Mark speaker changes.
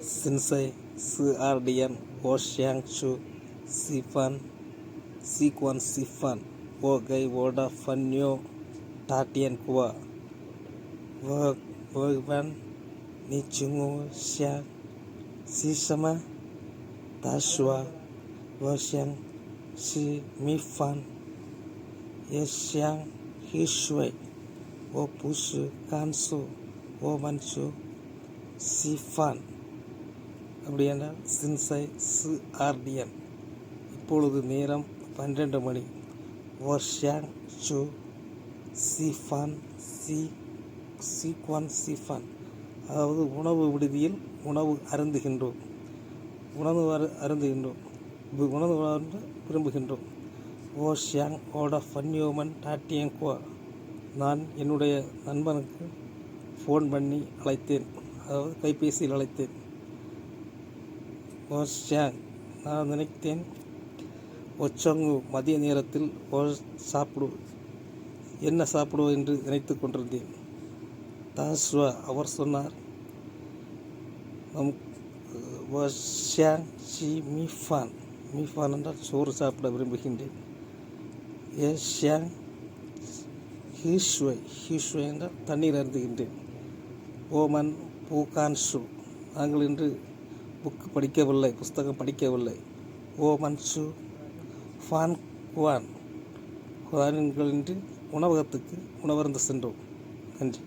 Speaker 1: Sensei, Ardian, Oshang Chu, Sifan, Sikwan Sifan, Wogai Woda Fanyo, Tatian Kua, Wogvan, Nichungu Xiang, Sisama, Tashua, Woshang, Si Mifan, Yeshang, Hishui, Wopusu, Kansu, Womanchu, chiffon அப்படி என்றால் சின்சை ஆர்டியன். இப்பொழுது நேரம் 12 மணி. ஓஷாங் சு chiffon சீக்வான் chiffon, அதாவது உணவு விடுதியில் உணவு அருந்துகின்றோம், உணவு விரும்புகின்றோம். ஓஷாங் ஓட ஃபன்யோமன் டாட்டியங்குவா, நான் என்னுடைய நண்பனுக்கு ஃபோன் பண்ணி அழைத்தேன், அதாவது கைபேசியில் அழைத்தேன். ஓஷாங், நான் நினைத்தேன் ஒச்சங்கு மதிய நேரத்தில் என்ன சாப்பிடுவோம் என்று நினைத்து கொண்டிருந்தேன். தாஸ்வா, அவர் சொன்னார் ஓஷாங் ஷி மீஃபான், மீஃபான் என்றால் சோறு சாப்பிட விரும்புகின்றேன். ஏஷாங் ஹீஷ்வை என்றால் தண்ணீர் அருந்துகின்றேன். ஓமன் பூகான் ஷு, நாங்கள் இன்று புத்தகம் படிக்கவில்லை. ஓமன் ஷு ஃபான் குவான், குவான்கள் இன்று உணவகத்துக்கு உணவருந்து சென்றோம். நன்றி.